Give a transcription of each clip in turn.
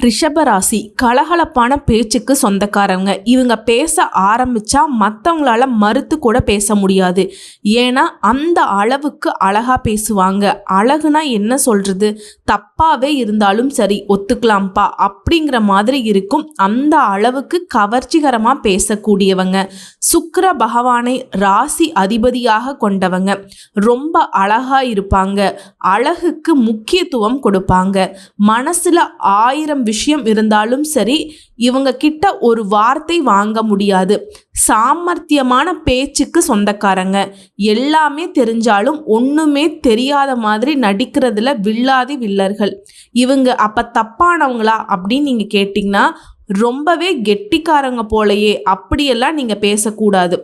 ரிஷபராசி கலகலப்பான பேச்சுக்கு சொந்தக்காரங்க. இவங்க பேச ஆரம்பிச்சா மற்றவங்களால மறுத்து கூட பேச முடியாது. ஏன்னா அந்த அளவுக்கு அழகா பேசுவாங்க. அழகுனா என்ன சொல்றது, தப்பாவே இருந்தாலும் சரி ஒத்துக்கலாம்ப்பா அப்படிங்கிற மாதிரி இருக்கும். அந்த அளவுக்கு கவர்ச்சிகரமா பேசக்கூடியவங்க. சுக்கிர பகவானை ராசி அதிபதியாக கொண்டவங்க. ரொம்ப அழகா இருப்பாங்க. அழகுக்கு முக்கியத்துவம் கொடுப்பாங்க. மனசுல 1000 விஷயம் இருந்தாலும் சரி இவங்க கிட்ட ஒரு வார்த்தை வாங்க முடியாது. சாமர்த்தியமான பேச்சுக்கு சொந்தக்காரங்க. எல்லாமே தெரிஞ்சாலும் ஒண்ணுமே தெரியாத மாதிரி நடிக்கிறதுல வில்லாதி வில்லர்கள். இவங்க அப்ப தப்பானவங்களா அப்படின்னு நீங்க கேட்டீங்கன்னா ரொம்பவே கெட்டிக்காரங்க போலயே அப்படியெல்லாம் நீங்க பேசக்கூடாது.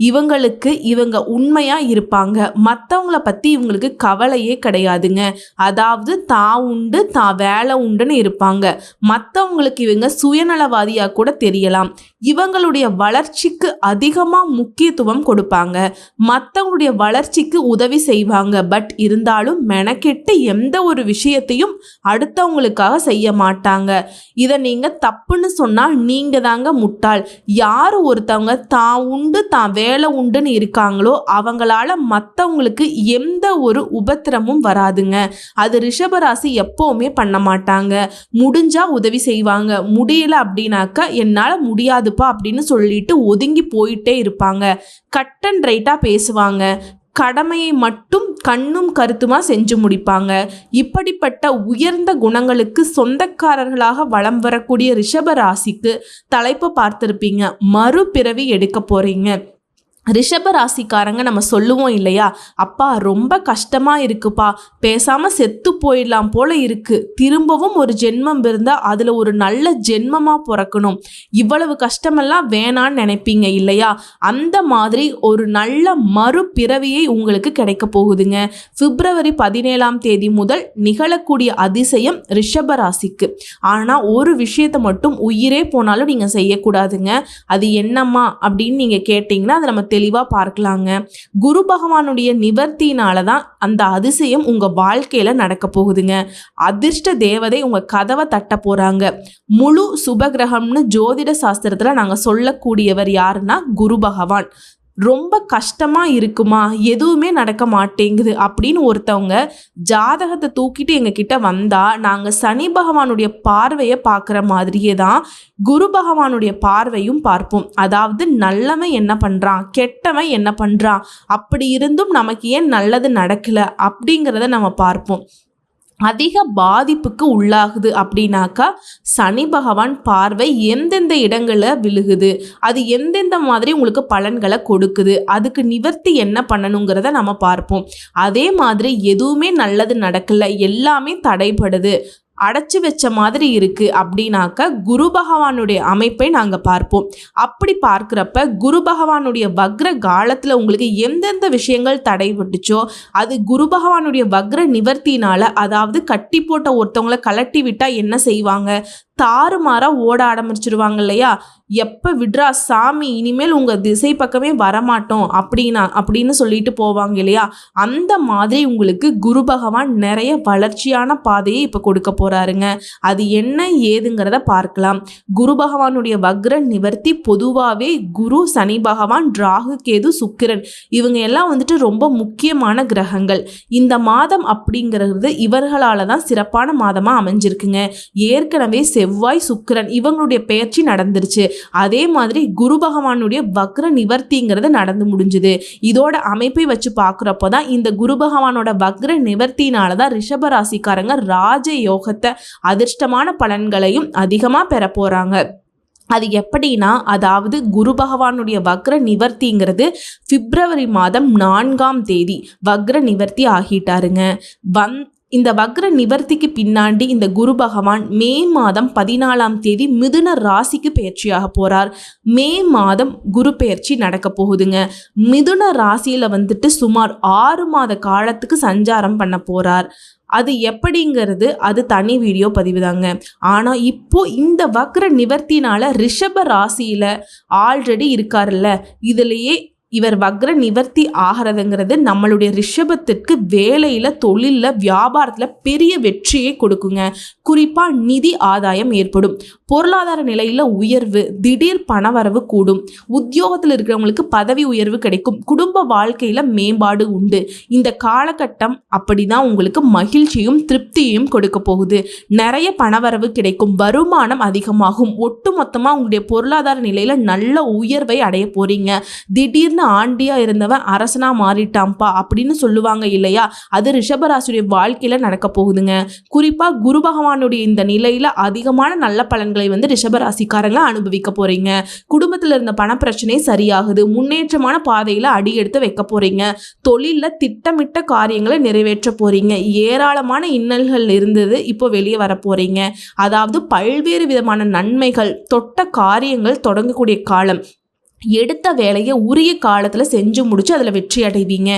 இவங்க உண்மையா இருப்பாங்க. மற்றவங்கள பற்றி இவங்களுக்கு கவலையே கிடையாதுங்க. அதாவது தான் உண்டு தான் வேலை உண்டுன்னு இருப்பாங்க. மற்றவங்களுக்கு இவங்க சுயநலவாதியாக கூட தெரியலாம். இவங்களுடைய வளர்ச்சிக்கு அதிகமாக முக்கியத்துவம் கொடுப்பாங்க. மற்றவங்களுடைய வளர்ச்சிக்கு உதவி செய்வாங்க. பட் இருந்தாலும் மெனக்கெட்டு எந்த ஒரு விஷயத்தையும் அடுத்தவங்களுக்காக செய்ய மாட்டாங்க. இதை நீங்கள் தப்புன்னு சொன்னால் நீங்கள் தாங்க முட்டாள். யார் ஒருத்தவங்க தான் உண்டு தான் வேலை உண்டுன்னு இருக்காங்களோ அவங்களால மற்றவங்களுக்கு எந்த ஒரு உபத்திரமும் வராதுங்க. அது ரிஷபராசி எப்பவுமே பண்ண மாட்டாங்க. முடிஞ்சா உதவி செய்வாங்க. முடியல அப்படின்னாக்கா என்னால் முடியாதுப்பா அப்படின்னு சொல்லிட்டு ஒதுங்கி போயிட்டே இருப்பாங்க. கட் அண்ட் ரைட்டா பேசுவாங்க. கடமையை மட்டும் கண்ணும் கருத்துமா செஞ்சு முடிப்பாங்க. இப்படிப்பட்ட உயர்ந்த குணங்களுக்கு சொந்தக்காரர்களாக வலம் வரக்கூடிய ரிஷபராசிக்கு தலைப்பு பார்த்திருப்பீங்க. மறுபிறவி எடுக்க போறீங்க. ரிஷப ராசிக்காரங்க நம்ம சொல்லுவோம் இல்லையா, அப்பா ரொம்ப கஷ்டமாக இருக்குப்பா, பேசாமல் செத்து போயிடலாம் போல இருக்குது, திரும்பவும் ஒரு ஜென்மம் இருந்தால் அதில் ஒரு நல்ல ஜென்மமாக பிறக்கணும், இவ்வளவு கஷ்டமெல்லாம் வேணான்னு நினைப்பீங்க இல்லையா, அந்த மாதிரி ஒரு நல்ல மறுபிறவியை உங்களுக்கு கிடைக்க போகுதுங்க. பிப்ரவரி 17 முதல் நிகழக்கூடிய அதிசயம் ரிஷப ராசிக்கு. ஆனால் ஒரு விஷயத்தை மட்டும் உயிரே போனாலும் நீங்கள் செய்யக்கூடாதுங்க. அது என்னம்மா அப்படின்னு நீங்கள் கேட்டிங்கன்னா அதை நம்ம தெளிவாக பார்க்கலாங்க. குரு பகவானுடைய நிவர்த்தினால தான் அந்த அதிசயம் உங்கள் வாழ்க்கையில் நடக்க போகுதுங்க. அதிர்ஷ்ட தேவதை உங்கள் கதவை தட்ட போகிறாங்க. முழு சுபகிரகம்னு ஜோதிட சாஸ்திரத்தில் நாங்கள் சொல்லக்கூடியவர் யாருன்னா குரு பகவான். ரொம்ப கஷ்டமாக இருக்குமா, எதுவுமே நடக்க மாட்டேங்குது அப்படின்னு ஒருத்தவங்க ஜாதகத்தை தூக்கிட்டு எங்ககிட்ட வந்தால் நாங்கள் சனி பகவானுடைய பார்வையை பார்க்குற மாதிரியே தான் குரு பகவானுடைய பார்வையும் பார்ப்போம். அதாவது நல்லவன் என்ன பண்ணுறான், கெட்டவன் என்ன பண்ணுறான், அப்படி இருந்தும் நமக்கு ஏன் நல்லது நடக்கலை அப்படிங்கிறத நம்ம பார்ப்போம். அதிக பாதிப்புக்கு உள்ளாகுது அப்படின்னாக்கா சனி பகவான் பார்வை எந்தெந்த இடங்களில் விழுகுது, அது எந்தெந்த மாதிரி உங்களுக்கு பலன்களை கொடுக்குது, அதுக்கு நிவர்த்தி என்ன பண்ணணுங்கிறத நம்ம பார்ப்போம். அதே மாதிரி எதுவுமே நல்லது நடக்கல, எல்லாமே தடைபடுது, அடைச்சி வச்ச மாதிரி இருக்குது அப்படின்னாக்க குரு பகவானுடைய அமைப்பை நாங்கள் பார்ப்போம். அப்படி பார்க்குறப்ப குரு பகவானுடைய வக்ர காலத்தில் உங்களுக்கு எந்தெந்த விஷயங்கள் தடைபட்டுச்சோ அது குரு பகவானுடைய வக்ர நிவர்த்தினால், அதாவது கட்டி போட்ட ஒருத்தவங்களை கலட்டி விட்டால் என்ன செய்வாங்க, தாறுமாறாக ஓட ஆரம்பிச்சிருவாங்க இல்லையா, எப்போ விட்ரா சாமி இனிமேல் உங்கள் திசை பக்கமே வரமாட்டோம் அப்படின்னு சொல்லிட்டு போவாங்க இல்லையா, அந்த மாதிரி உங்களுக்கு குரு பகவான் நிறைய வளர்ச்சியான பாதையை இப்போ கொடுக்க போகிறாருங்க. அது என்ன ஏதுங்கிறத பார்க்கலாம். குரு பகவானுடைய வக்ர நிவர்த்தி பொதுவாகவே குரு, சனி பகவான், ராகு, கேது, சுக்கிரன் இவங்க எல்லாம் வந்துட்டு ரொம்ப முக்கியமான கிரகங்கள். இந்த மாதம் அப்படிங்கிறது இவர்களால் தான் சிறப்பான மாதமாக அமைஞ்சிருக்குங்க. ஏற்கனவே செவ்வாய், சுக்கிரன் இவங்களுடைய பெயர்ச்சி நடந்துருச்சு. அதே மாதிரி குரு பகவானுடைய வக்ர நிவர்த்திங்கிறது நடந்து முடிஞ்சுது. இதோட அமைப்பை வச்சு பார்க்குறப்போ தான் இந்த குரு பகவானோட வக்ர நிவர்த்தினால தான் ரிஷபராசிக்காரங்க ராஜ யோகத்தை, அதிர்ஷ்டமான பலன்களையும் அதிகமாக பெற போகிறாங்க. அது எப்படின்னா, அதாவது குரு பகவானுடைய வக்ர நிவர்த்திங்கிறது பிப்ரவரி மாதம் 4 வக்ர நிவர்த்தி ஆகிட்டாருங்க. இந்த வக்ர நிவர்த்திக்கு பின்னாடி இந்த குரு பகவான் மே மாதம் 14 மிதுன ராசிக்கு பயிற்சியாக போகிறார். மே மாதம் குரு பயிற்சி நடக்க போகுதுங்க. மிதுன ராசியில் வந்துட்டு சுமார் 6 மாத காலத்துக்கு சஞ்சாரம் பண்ண போகிறார். அது எப்படிங்கிறது அது தனி வீடியோ பதிவு தாங்க. ஆனால் இப்போ இந்த வக்ர நிவர்த்தினால ரிஷப ராசியில் ஆல்ரெடி இருக்காருல்ல, இதுலேயே இவர் வக்ர நிவர்த்தி ஆகிறதுங்கிறது நம்மளுடைய ரிஷபத்திற்கு வேலையில், தொழிலில், வியாபாரத்தில் பெரிய வெற்றியை கொடுக்குங்க. குறிப்பாக நிதி ஆதாயம் ஏற்படும், பொருளாதார நிலையில் உயர்வு, திடீர் பணவரவு கூடும், உத்தியோகத்தில் இருக்கிறவங்களுக்கு பதவி உயர்வு கிடைக்கும், குடும்ப வாழ்க்கையில் மேம்பாடு உண்டு. இந்த காலகட்டம் அப்படிதான் உங்களுக்கு மகிழ்ச்சியும் திருப்தியையும் கொடுக்க போகுது. நிறைய பணவரவு கிடைக்கும், வருமானம் அதிகமாகும், ஒட்டு மொத்தமாக உங்களுடைய பொருளாதார நிலையில் நல்ல உயர்வை அடைய போறீங்க. திடீர்னு ஆண்டியா இருந்தவன் அரசனா மாறிட்டாம்பா அப்படின்னு சொல்லுவாங்க இல்லையா, அது ரிஷபராசியுடைய வாழ்க்கையில நடக்க போகுதுங்க. குறிப்பா குரு பகவானுடைய இந்த நிலையில அதிகமான நல்ல பலன்களை ரிஷபராசிக்காரங்க அனுபவிக்க போறீங்க. குடும்பத்தில் இருந்த பண பிரச்சனை சரியாகுது, முன்னேற்றமான பாதையில அடி எடுத்து வைக்க போறீங்க. தொழில திட்டமிட்ட காரியங்களை நிறைவேற்ற போறீங்க. ஏராளமான இன்னல்கள் இருந்தது, இப்போ வெளியே வர போறீங்க. அதாவது பல்வேறு விதமான நன்மைகள், தொட்ட காரியங்கள் தொடங்கக்கூடிய காலம். எடுத்த வேலையை உரிய காலத்தில் செஞ்சு முடிச்சு அதில் வெற்றி அடைவீங்க.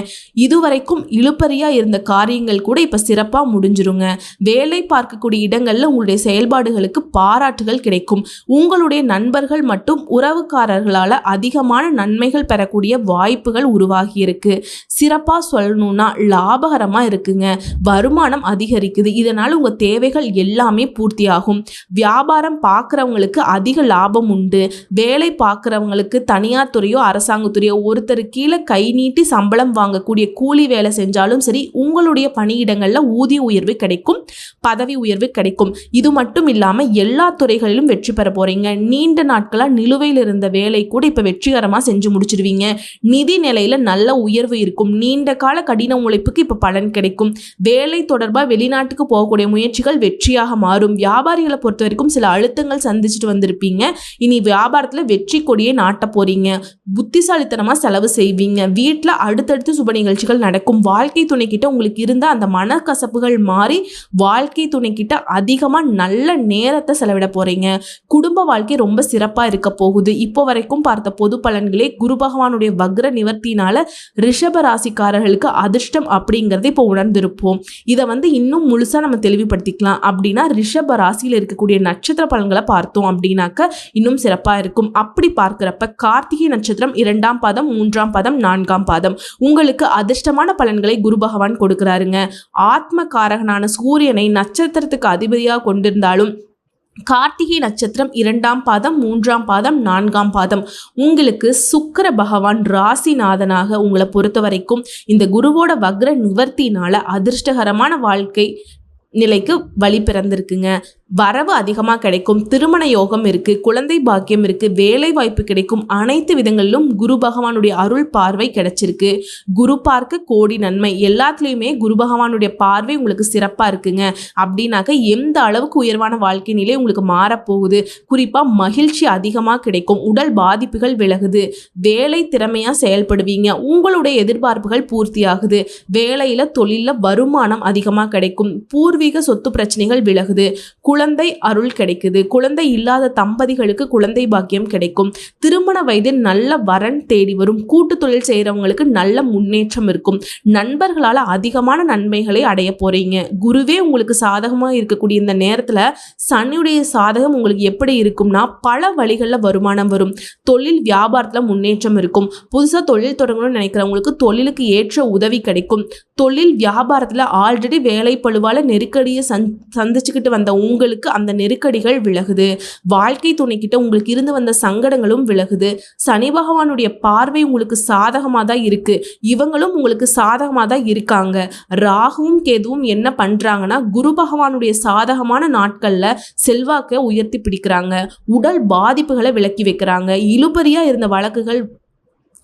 இதுவரைக்கும் இழுபறியாக இருந்த காரியங்கள் கூட இப்போ சிறப்பாக முடிஞ்சிருங்க. வேலை பார்க்கக்கூடிய இடங்களில் உங்களுடைய செயல்பாடுகளுக்கு பாராட்டுகள் கிடைக்கும். உங்களுடைய நண்பர்கள் மற்றும் உறவுக்காரர்களால் அதிகமான நன்மைகள் பெறக்கூடிய வாய்ப்புகள் உருவாகி இருக்கு. சிறப்பாக சொல்லணும்னா லாபகரமாக இருக்குங்க. வருமானம் அதிகரிக்குது, இதனால் உங்கள் தேவைகள் எல்லாமே பூர்த்தியாகும். வியாபாரம் பார்க்குறவங்களுக்கு அதிக லாபம் உண்டு. வேலை பார்க்குறவங்களுக்கு தனியார் துறையோ அரசாங்கத்துறையோ ஒருத்தர் கீழே கை நீட்டி சம்பளம் வாங்கக்கூடிய கூலி வேலை செஞ்சாலும் சரி, உங்களுடைய பணியிடங்களில் ஊதிய உயர்வு கிடைக்கும், பதவி உயர்வு கிடைக்கும். இது மட்டும் இல்லாமல் எல்லா துறைகளிலும் வெற்றி பெற போறீங்க. நீண்ட நாட்களாக நிலுவையில் இருந்த வேலை கூட இப்போ வெற்றிகரமாக செஞ்சு முடிச்சிருவீங்க. நிதி நிலையில் நல்ல உயர்வு இருக்கும். நீண்ட கால கடின உழைப்புக்கு இப்போ பலன் கிடைக்கும். வேலை தொடர்பாக வெளிநாட்டுக்கு போகக்கூடிய முயற்சிகள் வெற்றியாக மாறும். வியாபாரிகளை பொறுத்த வரைக்கும் சில அழுத்தங்கள் சந்திச்சுட்டு வந்திருப்பீங்க. இனி வியாபாரத்தில் வெற்றி கொடியை நாட்ட போறீங்க. புத்திசாலித்தனமா செலவு செய்வீங்க. வீட்டில் அடுத்தடுத்து சுப நிகழ்ச்சிகள் நடக்கும். வாழ்க்கை துணை கிட்ட உங்களுக்கு இருந்த அந்த மனக்கசப்புகள் மாறி வாழ்க்கை துணை கிட்ட அதிகமா நல்ல நேரத்தை செலவிட போறீங்க. குடும்ப வாழ்க்கை ரொம்ப சிறப்பா இருக்க போகுது. இப்போ வரைக்கும் பார்த்த பொது பலன்களே குரு பகவானுடைய வக்ர நிவர்த்தினால ரிஷப ராசிக்காரர்களுக்கு அதிர்ஷ்டம் அப்படிங்கறத இப்போ உணர்ந்திருப்போம். இதை இன்னும் முழுசா நம்ம தெளிவுபடுத்திக்கலாம். அப்படின்னா ரிஷப ராசியில் இருக்கக்கூடிய நட்சத்திர பலன்களை பார்த்தோம் அப்படின்னாக்க இன்னும் சிறப்பா இருக்கும். அப்படி பார்க்கிறப்ப கார்த்திகை நட்சத்திரம் 2ஆம் பாதம், 3ஆம் பாதம், 4ஆம் பாதம் உங்களுக்கு அதிர்ஷ்டமான பலன்களை குரு பகவான் கொடுக்கிறாருங்க. ஆத்ம காரகனான சூரியனை நட்சத்திரத்துக்கு அதிபதியாக கொண்டிருந்தாலும் கார்த்திகை நட்சத்திரம் 2ஆம் பாதம், 3ஆம் பாதம், 4ஆம் பாதம் உங்களுக்கு சுக்கிர பகவான் ராசிநாதனாக உங்களை பொறுத்த வரைக்கும் இந்த குருவோட வக்ர நிவர்த்தினால அதிர்ஷ்டகரமான வாழ்க்கை நிலைக்கு வழி பிறந்திருக்குங்க. வரவு அதிகமாக கிடைக்கும். திருமண யோகம் இருக்கு, குழந்தை பாக்கியம் இருக்கு, வேலை வாய்ப்பு கிடைக்கும். அனைத்து விதங்களிலும் குரு பகவானுடைய அருள் பார்வை கிடைச்சிருக்கு. குரு பார்க்க கோடி நன்மை. எல்லாத்துலேயுமே குரு பகவானுடைய பார்வை உங்களுக்கு சிறப்பாக இருக்குங்க. அப்படின்னாக்க எந்த அளவுக்கு உயர்வான வாழ்க்கை நிலை உங்களுக்கு மாறப்போகுது. குறிப்பாக மகிழ்ச்சி அதிகமாக கிடைக்கும். உடல் பாதிப்புகள் விலகுது. வேலை திறமையாக செயல்படுவீங்க. உங்களுடைய எதிர்பார்ப்புகள் பூர்த்தியாகுது. வேலையில் தொழிலில் வருமானம் அதிகமாக கிடைக்கும். பூர்வீக சொத்து பிரச்சனைகள் விலகுது. குழந்தை அருள் கிடைக்குது. குழந்தை இல்லாத தம்பதிகளுக்கு குழந்தை பாக்கியம் கிடைக்கும். திருமண வயதில் நல்ல வரன் தேடி வரும். கூட்டு தொழில் செய்கிறவங்களுக்கு நல்ல முன்னேற்றம் இருக்கும். நண்பர்களால் அதிகமான நன்மைகளை அடைய போறீங்க. குருவே உங்களுக்கு சாதகமாக இருக்கக்கூடிய இந்த நேரத்தில் சனியுடைய சாதகம் உங்களுக்கு எப்படி இருக்கும்னா பல வழிகளில் வருமானம் வரும். தொழில் வியாபாரத்தில் முன்னேற்றம் இருக்கும். புதுசாக தொழில் தொடங்கணும்னு நினைக்கிறவங்களுக்கு தொழிலுக்கு ஏற்ற உதவி கிடைக்கும். தொழில் வியாபாரத்தில் ஆல்ரெடி வேலை பழுவால் நெருக்கடியை சந்திச்சுக்கிட்டு வந்த உங்களுக்கு அந்த நெருக்கடிகள் விலகுது. வாழ்க்கை துணைக்கிட்ட உங்களுக்கு இருந்து வந்த சங்கடங்களும் விலகுது. சனி பகவானுடைய பார்வை உங்களுக்கு சாதகமாக தான் இருக்கு. இவங்களும் உங்களுக்கு சாதகமாக தான் இருக்காங்க. ராகுவும் கேதுவும் என்ன பண்றாங்கன்னா குரு பகவானுடைய சாதகமான நாட்கள்ல செல்வாக்கை உயர்த்தி பிடிக்கிறாங்க. உடல் பாதிப்புகளை விலக்கி வைக்கிறாங்க. இழுபறியா இருந்த வழக்குகள்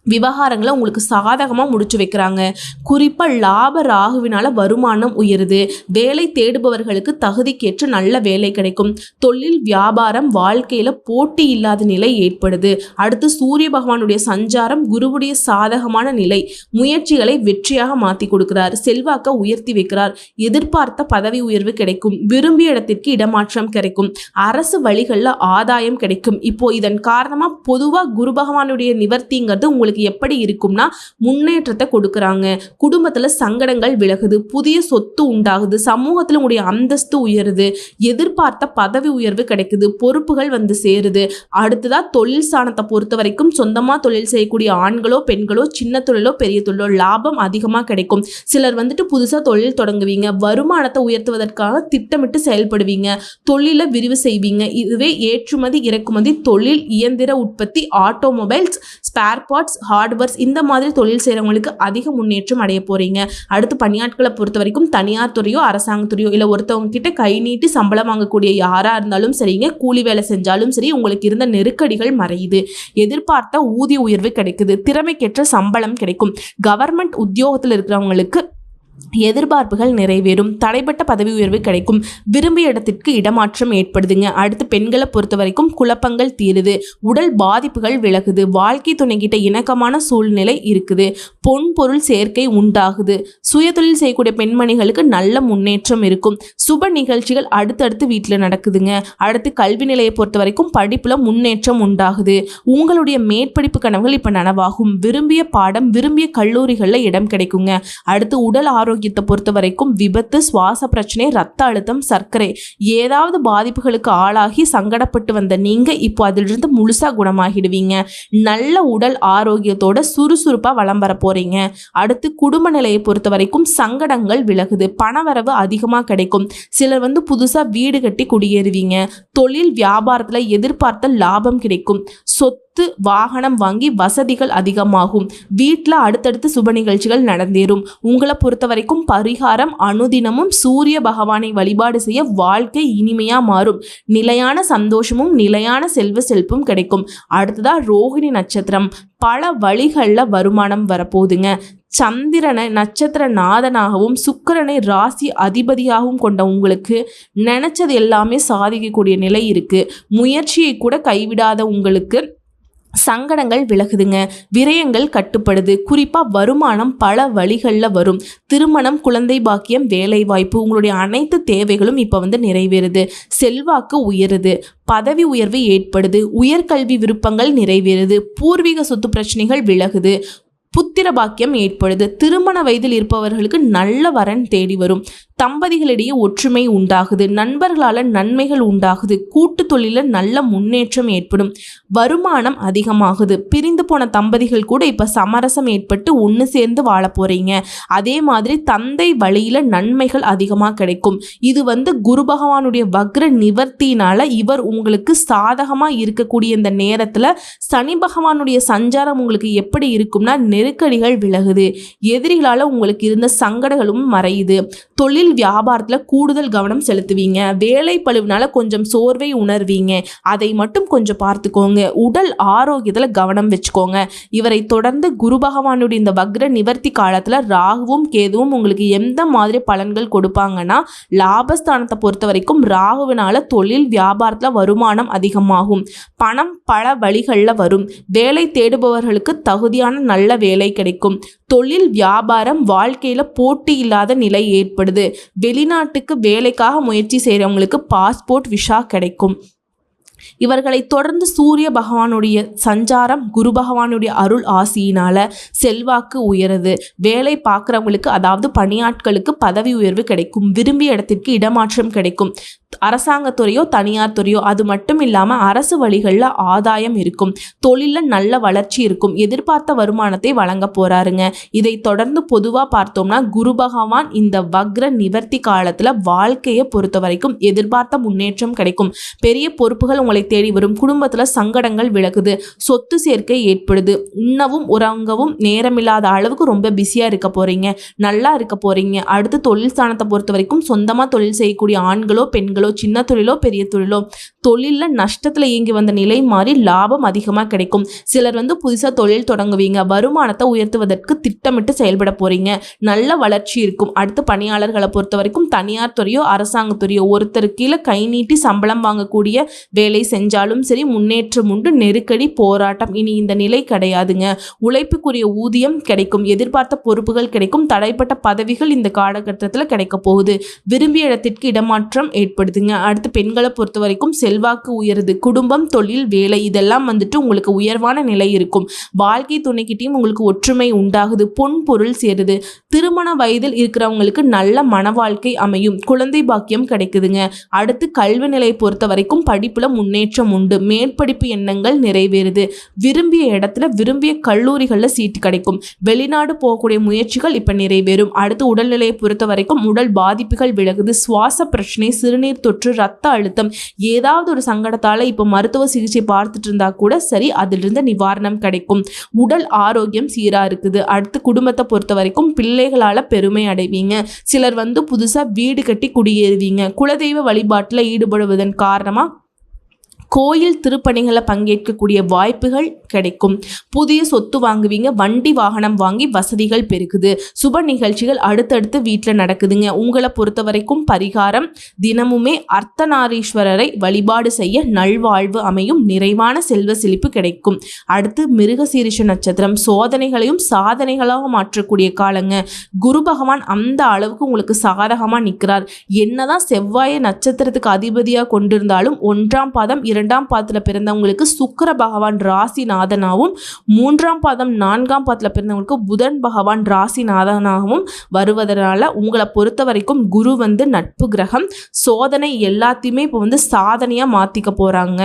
விவகாரங்களை உங்களுக்கு சாதகமாக முடிச்சு வைக்கிறாங்க. குறிப்பாக லாப ராகுவினால வருமானம் உயருது. வேலை தேடுபவர்களுக்கு தகுதிக்கேற்ற நல்ல வேலை கிடைக்கும். தொழில் வியாபாரம் வாழ்க்கையில் போட்டி இல்லாத நிலை ஏற்படுது. அடுத்து சூரிய பகவானுடைய சஞ்சாரம் குருவுடைய சாதகமான நிலை முயற்சிகளை வெற்றியாக மாற்றி கொடுக்கிறார். செல்வாக்க உயர்த்தி வைக்கிறார். எதிர்பார்த்த பதவி உயர்வு கிடைக்கும். விரும்பிய இடத்திற்கு இடமாற்றம் கிடைக்கும். அரசு வழிகளில் ஆதாயம் கிடைக்கும். இப்போ இதன் காரணமாக பொதுவாக குரு பகவானுடைய நிவர்த்திங்கிறது உங்களுக்கு உங்களுக்கு எப்படி இருக்கும்னா முன்னேற்றத்தை கொடுக்குறாங்க. குடும்பத்தில் சங்கடங்கள் விலகுது, புதிய சொத்து உண்டாகுது, சமூகத்தில் உங்களுடைய அந்தஸ்து உயருது, எதிர்பார்த்த பதவி உயர்வு கிடைக்குது, பொறுப்புகள் வந்து சேருது. அடுத்ததா தொழில் ஸ்தானத்தை பொறுத்த வரைக்கும் சொந்தமாக தொழில் செய்யக்கூடிய ஆண்களோ பெண்களோ சின்ன தொழிலோ பெரிய தொழிலோ லாபம் அதிகமாக கிடைக்கும். சிலர் வந்துட்டு புதுசாக தொழில் தொடங்குவீங்க, வருமானத்தை உயர்த்துவதற்காக திட்டமிட்டு செயல்படுவீங்க, தொழிலை விரிவு செய்வீங்க. இதுவே ஏற்றுமதி இறக்குமதி தொழில், இயந்திர உற்பத்தி, ஆட்டோமொபைல்ஸ், ஸ்பேர் பார்ட்ஸ், ஹார்ட்வேர்ஸ் இந்த மாதிரி தொழில் செய்கிறவங்களுக்கு அதிக முன்னேற்றம் அடைய போறீங்க. அடுத்து பணியாட்களை பொறுத்த வரைக்கும் தனியார் துறையோ அரசாங்கத்துறையோ இல்லை ஒருத்தவங்க கிட்ட கை நீட்டி சம்பளம் வாங்கக்கூடிய யாராக இருந்தாலும் சரிங்க, கூலி வேலை செஞ்சாலும் சரி, உங்களுக்கு இருந்த நெருக்கடிகள் மறையுது, எதிர்பார்த்த ஊதிய உயர்வு கிடைக்குது, திறமைக்கேற்ற சம்பளம் கிடைக்கும். கவர்மெண்ட் உத்தியோகத்தில் இருக்கிறவங்களுக்கு எதிர்பார்ப்புகள் நிறைவேறும், தடைப்பட்ட பதவி உயர்வு கிடைக்கும், விரும்பிய இடத்திற்கு இடமாற்றம் ஏற்படுதுங்க. அடுத்து பெண்களை பொறுத்த வரைக்கும் குழப்பங்கள் தீருது, உடல் பாதிப்புகள் விலகுது, வாழ்க்கை துணைக்கிட்ட இணக்கமான சூழ்நிலை இருக்குது, பொன் பொருள் சேர்க்கை உண்டாகுது, சுயதொழில் செய்யக்கூடிய பெண்மணிகளுக்கு நல்ல முன்னேற்றம் இருக்கும், சுப நிகழ்ச்சிகள் அடுத்தடுத்து வீட்டில் நடக்குதுங்க. அடுத்து கல்வி நிலையை பொறுத்த வரைக்கும் படிப்பில் முன்னேற்றம் உண்டாகுது, உங்களுடைய மேற்படிப்பு கனவுகள் இப்போ நனவாகும், விரும்பிய பாடம் விரும்பிய கல்லூரிகளில் இடம் கிடைக்குங்க. அடுத்து உடல் ஆரோக்கியத்தை பொறுத்த வரைக்கும் விபத்து, சுவாச பிரச்சனை, ரத்த அழுத்தம், சர்க்கரை ஏதாவது பாதிப்புகளுக்கு ஆளாகி சங்கடப்பட்டு வந்த நீங்க இப்போ அதிலிருந்து முழுசா குணமாகிடுவீங்க. நல்ல உடல் ஆரோக்கியத்தோட சுறுசுறுப்பா வலம் வர போறீங்க. அடுத்து குடும்ப நிலையை பொறுத்த வரைக்கும் சங்கடங்கள் விலகுது, பணவரவு அதிகமா கிடைக்கும், சிலர் புதுசா வீடு கட்டி குடியேறுவீங்க, தொழில் வியாபாரத்துல எதிர்பார்த்த லாபம் கிடைக்கும், சொத்து வாகனம் வாங்கி வசதிகள் அதிகமாகும், வீட்டில் அடுத்தடுத்து சுப நிகழ்ச்சிகள் நடந்தேறும். உங்களை பொறுத்த வரைக்கும் பரிகாரம் அனுதினமும் சூரிய பகவானை வழிபாடு செய்ய வாழ்க்கை இனிமையா மாறும், நிலையான சந்தோஷமும் நிலையான செல்வ செழிப்பும் கிடைக்கும். அடுத்ததா ரோகிணி நட்சத்திரம், பல வழிகளில் வருமானம் வரப்போகுதுங்க. சந்திரனை நட்சத்திர நாதனாகவும் சுக்கிரனை ராசி அதிபதியாகவும் கொண்ட உங்களுக்கு நினைச்சது எல்லாமே சாதிக்கக்கூடிய நிலை இருக்கு. முயற்சியை கூட கைவிடாத உங்களுக்கு சங்கடங்கள் விலகுதுங்க, விரயங்கள் கட்டுப்படுது, குறிப்பாக வருமானம் பல வழிகளில் வரும், திருமணம், குழந்தை பாக்கியம், வேலை வாய்ப்பு உங்களுடைய அனைத்து தேவைகளும் இப்போ நிறைவேறுது, செல்வாக்கு உயருது, பதவி உயர்வு ஏற்படுது, உயர்கல்வி விருப்பங்கள் நிறைவேறுது, பூர்வீக சொத்து பிரச்சனைகள் விலகுது, புத்திர பாக்கியம் ஏற்படுது, திருமண வயதில் இருப்பவர்களுக்கு நல்ல வரன் தேடி வரும், தம்பதிகளிடையே ஒற்றுமை உண்டாகுது, நண்பர்களால் நன்மைகள் உண்டாகுது, கூட்டு தொழிலில் நல்ல முன்னேற்றம் ஏற்படும், வருமானம் அதிகமாகுது, பிரிந்து போன தம்பதிகள் கூட இப்போ சமரசம் ஏற்பட்டு ஒன்று சேர்ந்து வாழ போகிறீங்க. அதே மாதிரி தந்தை வழியில் நன்மைகள் அதிகமாக கிடைக்கும். இது குரு பகவானுடைய வக்ர நிவர்த்தியினால் இவர் உங்களுக்கு சாதகமாக இருக்கக்கூடிய இந்த நேரத்தில் சனி பகவானுடைய சஞ்சாரம் உங்களுக்கு எப்படி இருக்கும்னா நெருக்கடிகள் விலகுது, எதிரிகளால் உங்களுக்கு இருந்த சங்கடங்களும் மறையுது, தொழில் வியாபாரத்தில் கூடுதல் கவனம் செலுத்துவீங்க, வேலை பளுவினால கொஞ்சம் சோர்வை உணர்வீங்க, அதை மட்டும் கொஞ்சம் பார்த்துக்கோங்க. உடல் ஆரோக்கியத்தில் கவனம் வச்சுக்கோங்க. இவரை தொடர்ந்து குரு பகவானுடைய இந்த வக்ர நிவர்த்தி காலத்தில் ராகுவும் கேதுவும் உங்களுக்கு எந்த மாதிரி பலன்கள் கொடுப்பாங்கன்னா, லாபஸ்தானத்தை பொறுத்த வரைக்கும் ராகுவினால தொழில் வியாபாரத்தில் வருமானம் அதிகமாகும், பணம் பல வழிகளில் வரும், வேலை தேடுபவர்களுக்கு தகுதியான நல்ல வேலை கிடைக்கும், தொழில் வியாபாரம் வாழ்க்கையில் போட்டி இல்லாத நிலை ஏற்படுது, வெளிநாட்டுக்கு வேலைக்காக முயற்சி செய்கிறவங்களுக்கு பாஸ்போர்ட் விசா கிடைக்கும். இவர்களை தொடர்ந்து சூரிய பகவானுடைய சஞ்சாரம், குரு பகவானுடைய அருள் ஆசியினால செல்வாக்கு உயருது, வேலை பார்க்குறவங்களுக்கு அதாவது பணியாட்களுக்கு பதவி உயர்வு கிடைக்கும், விரும்பிய இடத்திற்கு இடமாற்றம் கிடைக்கும், அரசாங்கத்துறையோ தனியார் துறையோ அது மட்டும் இல்லாமல் அரசு வழிகளில் ஆதாயம் இருக்கும், தொழிலில் நல்ல வளர்ச்சி இருக்கும், எதிர்பார்த்த வருமானத்தை வழங்க போறாருங்க. இதை தொடர்ந்து பொதுவாக பார்த்தோம்னா குரு பகவான் இந்த வக்ர நிவர்த்தி காலத்தில் வாழ்க்கையை பொறுத்த வரைக்கும் எதிர்பார்த்த முன்னேற்றம் கிடைக்கும், பெரிய பொறுப்புகள் உங்களை தேடி வரும், குடும்பத்தில் சங்கடங்கள் விலகுது, சொத்து சேர்க்கை ஏற்படுது, உண்ணவும் உறங்கவும் நேரமில்லாத அளவுக்கு ரொம்ப பிஸியாக இருக்க போறீங்க, நல்லா இருக்க போறீங்க. அடுத்து தொழில் ஸ்தானத்தை பொறுத்த வரைக்கும் சொந்தமாக தொழில் செய்யக்கூடிய ஆண்களோ பெண்களோ சின்ன தொழிலோ பெரிய தொழிலோ தொழிலில் நஷ்டத்தில் இயங்கி வந்த நிலை மாறி லாபம் அதிகமாக கிடைக்கும். சிலர் புதுசாக தொழில் தொடங்குவீங்க, வருமானத்தை உயர்த்துவதற்கு திட்டமிட்டு செயல்பட போறீங்க, நல்ல வளர்ச்சி இருக்கும். அடுத்து பணியாளர்களை பொறுத்த வரைக்கும் தனியார் துறையோ அரசாங்கத்துறையோ ஒருத்தர் கீழே கை நீட்டி சம்பளம் வாங்கக்கூடிய வேலை செஞ்சாலும் சரி முன்னேற்றம் உண்டு, நெருக்கடி போராட்டம் இனி இந்த நிலை கிடையாதுங்க. உழைப்புக்குரிய ஊதியம் கிடைக்கும், எதிர்பார்த்த பொறுப்புகள் கிடைக்கும், தடைப்பட்ட பதவிகள் இந்த காலகட்டத்தில் கிடைக்க போகுது, விரும்பிய இடத்திற்கு இடமாற்றம் ஏற்படும். ஏற்படுதுங்க. அடுத்து பெண்களை பொறுத்த வரைக்கும் செல்வாக்கு உயருது. குடும்பம், தொழில், வேலை இதெல்லாம் வந்துட்டு உங்களுக்கு உயர்வான நிலை இருக்கும். வாழ்க்கை துணைக்கிட்டையும் உங்களுக்கு ஒற்றுமை உண்டாகுது. பொன் பொருள் சேருது. திருமண வயதில் இருக்கிறவங்களுக்கு நல்ல மன வாழ்க்கை அமையும். குழந்தை பாக்கியம் கிடைக்குதுங்க. அடுத்து கல்வி நிலையை பொறுத்த வரைக்கும் படிப்புல முன்னேற்றம் உண்டு. மேற்படிப்பு எண்ணங்கள் நிறைவேறுது. விரும்பிய இடத்துல விரும்பிய கல்லூரிகளில் சீட்டு கிடைக்கும். வெளிநாடு போகக்கூடிய முயற்சிகள் இப்ப நிறைவேறும். அடுத்து உடல்நிலையை பொறுத்த வரைக்கும் உடல் பாதிப்புகள் விலகுது. சுவாச பிரச்சனை, சிறுநீர் தொற்று, ரத்த அழுத்தம், ஏதாவது ஒரு சங்கடத்தால இப்ப மருத்துவ சிகிச்சை பார்த்துட்டு இருந்தா கூட சரி, அதிலிருந்து நிவாரணம் கிடைக்கும். உடல் ஆரோக்கியம் சீரா இருக்குது. அடுத்து குடும்பத்தை பொறுத்த வரைக்கும் பிள்ளைகளால பெருமை அடைவீங்க. சிலர் புதுசா வீடு கட்டி குடியேறுவீங்க. குலதெய்வ வழிபாட்டுல ஈடுபடுவதன் காரணமா கோயில் திருப்பணிகளை பங்கேற்கக்கூடிய வாய்ப்புகள் கிடைக்கும். புதிய சொத்து வாங்குவீங்க. வண்டி வாகனம் வாங்கி வசதிகள் பெருகுது. சுப நிகழ்ச்சிகள் அடுத்தடுத்து வீட்டில் நடக்குதுங்க. உங்களை பொறுத்த வரைக்கும் பரிகாரம் தினமுமே அர்த்தநாரீஸ்வரரை வழிபாடு செய்ய நல்வாழ்வு அமையும். நிறைவான செல்வ செழிப்பு கிடைக்கும். அடுத்து மிருகசீரிஷ நட்சத்திரம் சோதனைகளையும் சாதனைகளாக மாற்றக்கூடிய காலங்க. குரு பகவான் அந்த அளவுக்கு உங்களுக்கு சாதகமாக நிற்கிறார். என்னதான் செவ்வாயை நட்சத்திரத்துக்கு அதிபதியாக கொண்டிருந்தாலும் 1ஆம் பாதம் 2ஆம் பாதத்தில் பிறந்தவங்களுக்கு சுக்கிர பகவான் ராசிநாதனாகவும் 3ஆம் பாதம் 4ஆம் பாதத்தில் பிறந்தவங்களுக்கு புதன் பகவான் ராசிநாதனாகவும் வருவதனால உங்களை பொறுத்த வரைக்கும் குரு நட்பு கிரகம். சோதனை எல்லாத்தையுமே இப்போ சாதனையாக மாற்றிக்க போகிறாங்க.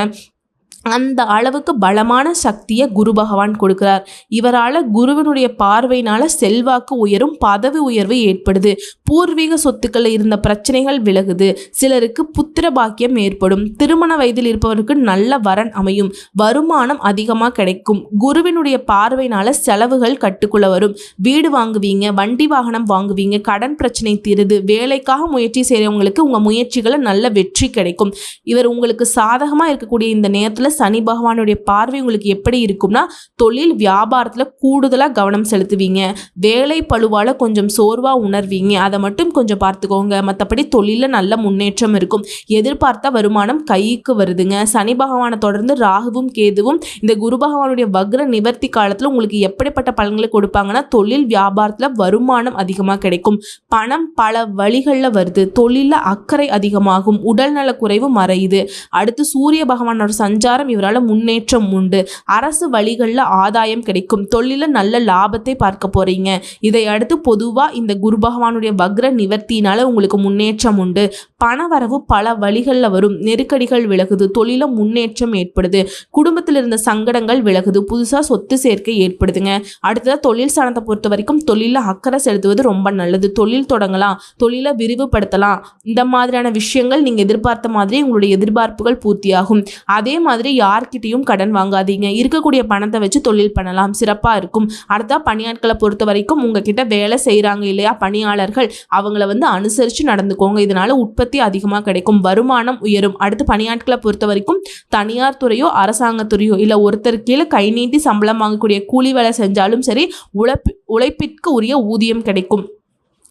அந்த அளவுக்கு பலமான சக்தியை குரு பகவான் கொடுக்கிறார். இவரால் குருவினுடைய பார்வையினால செல்வாக்கு உயரும். பதவி உயர்வு ஏற்படுது. பூர்வீக சொத்துக்களில் இருந்த பிரச்சனைகள் விலகுது. சிலருக்கு புத்திர பாக்கியம் ஏற்படும். திருமண வயதில் இருப்பவருக்கு நல்ல வரன் அமையும். வருமானம் அதிகமாக கிடைக்கும். குருவினுடைய பார்வையினால செலவுகள் கட்டுக்குள்ள வரும். வீடு வாங்குவீங்க. வண்டி வாகனம் வாங்குவீங்க. கடன் பிரச்சனை தீருது. வேலைக்காக முயற்சி செய்கிறவங்களுக்கு உங்கள் முயற்சிகளை நல்ல வெற்றி கிடைக்கும். இவர் உங்களுக்கு சாதகமாக இருக்கக்கூடிய இந்த நேரத்தில் சனி பகவானுடைய பார்வை உங்களுக்கு எப்படி இருக்கும்னா, தொழில் வியாபாரத்தில் கூடுதலாக கவனம் செலுத்துவீங்க. வேலை பழுவால் கொஞ்சம் சோர்வாக உணர்வீங்க. அதை மட்டும் கொஞ்சம் பார்த்துக்கோங்க. மற்றபடி தொழிலில் நல்ல முன்னேற்றம் இருக்கும். எதிர்பார்த்த வருமானம் கைக்கு வருதுங்க. சனி பகவானை தொடர்ந்து ராகுவும் கேதுவும் இந்த குரு பகவானுடைய வக்ர நிவர்த்தி காலத்தில் உங்களுக்கு எப்படிப்பட்ட பலன்களை கொடுப்பாங்கன்னா, தொழில் வியாபாரத்தில் வருமானம் அதிகமாக கிடைக்கும். பணம் பல வழிகளில் வருது. தொழிலில் அக்கறை அதிகமாகும். உடல்நல குறைவு மறையுது. அடுத்து சூரிய பகவானோட சஞ்சாரம் இவரால் முன்னேற்றம் உண்டு. அரசு வழிகளில் ஆதாயம் கிடைக்கும். தொழிலில் நல்ல லாபத்தை பார்க்க போறீங்க. இதை அடுத்து பொதுவாக இந்த குரு பகவானுடைய வக்ர நிவர்த்தியினால உங்களுக்கு முன்னேற்றம் உண்டு. பணவரவு பல வழிகளில் வரும். நெருக்கடிகள் விலகுது. தொழில முன்னேற்றம் ஏற்படுது. குடும்பத்தில் இருந்த சங்கடங்கள் விலகுது. புதுசாக சொத்து சேர்க்கை ஏற்படுதுங்க. அடுத்ததாக தொழில் ஸ்தானத்தை பொறுத்த வரைக்கும் தொழிலில் அக்கறை செலுத்துவது ரொம்ப நல்லது. தொழில் தொடங்கலாம், தொழிலை விரிவுபடுத்தலாம். இந்த மாதிரியான விஷயங்கள் நீங்கள் எதிர்பார்த்த மாதிரி உங்களுடைய எதிர்பார்ப்புகள் பூர்த்தியாகும். அதே மாதிரி யார்கிட்டையும் கடன் வாங்காதீங்க. இருக்கக்கூடிய பணத்தை வச்சு தொழில் பண்ணலாம். சிறப்பாக இருக்கும். அடுத்தா பணியாட்களை பொறுத்த வரைக்கும் உங்ககிட்ட வேலை செய்கிறாங்க இல்லையா பணியாளர்கள், அவங்கள அனுசரித்து நடந்துக்கோங்க. இதனால உற்பத்தி அதிகமாக கிடைக்கும். வருமானம் உயரும். அடுத்து பணியாட்களை பொறுத்த வரைக்கும் தனியார் துறையோ அரசாங்கத்துறையோ இல்லை ஒருத்தர் கீழே கை நீட்டி சம்பளம் வாங்கக்கூடிய கூலி வேலை செஞ்சாலும் சரி, உழைப்பிற்கு உரிய ஊதியம் கிடைக்கும்.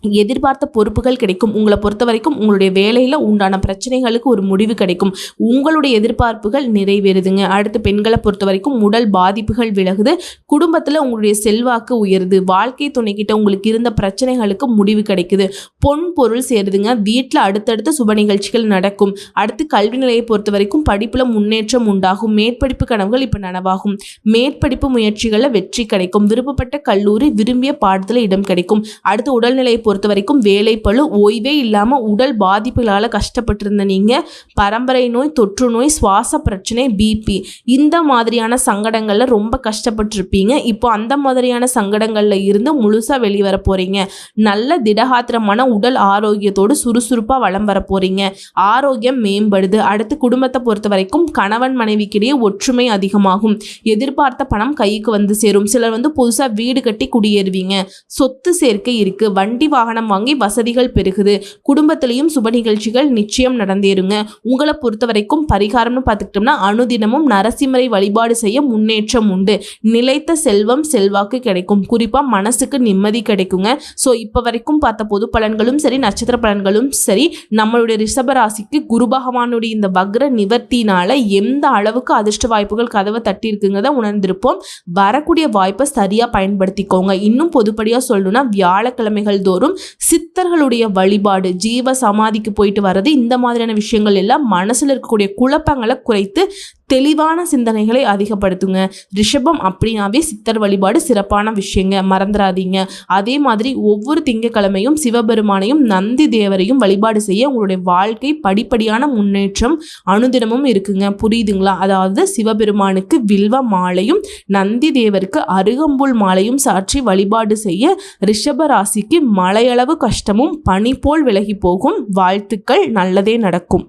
எதிர்பார்த்த பொறுப்புகள் கிடைக்கும். உங்களை பொறுத்த வரைக்கும் உங்களுடைய வேலையில் உண்டான பிரச்சனைகளுக்கு ஒரு முடிவு கிடைக்கும். உங்களுடைய எதிர்பார்ப்புகள் நிறைவேறுதுங்க. அடுத்து பெண்களை பொறுத்த வரைக்கும் உடல் பாதிப்புகள் விலகுது. குடும்பத்தில் உங்களுடைய செல்வாக்கு உயருது. வாழ்க்கை துணைக்கிட்ட உங்களுக்கு இருந்த பிரச்சனைகளுக்கு முடிவு கிடைக்குது. பொன் பொருள் சேருதுங்க. வீட்டில் அடுத்தடுத்த சுப நிகழ்ச்சிகள் நடக்கும். அடுத்து கல்வி நிலையை பொறுத்த வரைக்கும் படிப்பில் முன்னேற்றம் உண்டாகும். மேற்படிப்பு கனவுகள் இப்போ நனவாகும். மேற்படிப்பு முயற்சிகளில் வெற்றி கிடைக்கும். விருப்பப்பட்ட கல்லூரி விரும்பிய பாடத்தில் இடம் கிடைக்கும். அடுத்து உடல்நிலையை பொறுத்த வரைக்கும் வேலை பளு, ஓய்வே இல்லாமல் உடல் பாதிப்புகளால் கஷ்டப்பட்டிருந்த நீங்கள் பரம்பரை நோய், தொற்று நோய், சுவாச பிரச்சனை, பிபி இந்த மாதிரியான சங்கடங்களில் ரொம்ப கஷ்டப்பட்டிருப்பீங்க. இப்போ அந்த மாதிரியான சங்கடங்களில் இருந்து முழுசாக வெளிவர போகிறீங்க. நல்ல திடகாத்திரமான உடல் ஆரோக்கியத்தோடு சுறுசுறுப்பாக வளம் வர போகிறீங்க. ஆரோக்கியம் மேம்படுது. அடுத்து குடும்பத்தை பொறுத்த வரைக்கும் கணவன் மனைவிக்கிடையே ஒற்றுமை அதிகமாகும். எதிர்பார்த்த பணம் கைக்கு சேரும். சிலர் புதுசாக வீடு கட்டி குடியேறுவீங்க. சொத்து சேர்க்கை இருக்குது. வண்டி வாகனம் வாங்கி வசதிகள் பெருகுது. குடும்பத்திலையும் சுப நிகழ்ச்சிகள் நிச்சயம் நடந்தேறுங்க. உங்களை பொறுத்த வரைக்கும் பரிகாரம்னு பார்த்துக்கிட்டோம்னா, அனுதினமும் நரசிம்மரை வழிபாடு செய்ய முன்னேற்றம் உண்டு. நிலைத்த செல்வம் செல்வாக்கு கிடைக்கும். குறிப்பாக மனசுக்கு நிம்மதி கிடைக்குங்க. ஸோ இப்போ வரைக்கும் பார்த்த பொது பலன்களும் சரி, நட்சத்திர பலன்களும் சரி, நம்மளுடைய ரிஷபராசிக்கு குரு பகவானுடைய இந்த வக்ர நிவர்த்தினால எந்த அளவுக்கு அதிர்ஷ்ட வாய்ப்புகள் கதவை தட்டி இருக்குங்கிறத உணர்ந்திருப்போம். வரக்கூடிய வாய்ப்பை சரியாக பயன்படுத்திக்கோங்க. இன்னும் பொதுப்படியாக சொல்லணும்னா, வியாழக்கிழமைகள் தோறும் மற்றும் சித்தர்களுடைய வழிபாடு, ஜீவ சமாதிக்கு போயிட்டு வர்றது, இந்த மாதிரியான விஷயங்கள் எல்லாம் மனசில் இருக்கக்கூடிய குழப்பங்களை குறைத்து தெளிவான சிந்தனைகளை அதிகப்படுத்துங்க. ரிஷபம் அப்படின்னாவே சித்தர் வழிபாடு சிறப்பான விஷயங்க, மறந்துடாதீங்க. அதே மாதிரி ஒவ்வொரு திங்கட்கிழமையும் சிவபெருமானையும் நந்தி தேவரையும் வழிபாடு செய்ய உங்களுடைய வாழ்க்கை படிப்படியான முன்னேற்றம் அனுதினமும் இருக்குங்க. புரியுதுங்களா? அதாவது சிவபெருமானுக்கு வில்வ மாலையும் நந்தி தேவருக்கு அருகம்புல் மாலையும் சாற்றி வழிபாடு செய்ய ரிஷப ராசிக்கு மலையளவு கஷ்டமும் பனி போல் விலகி போகும். வாழ்த்துக்கள், நல்லதே நடக்கும்.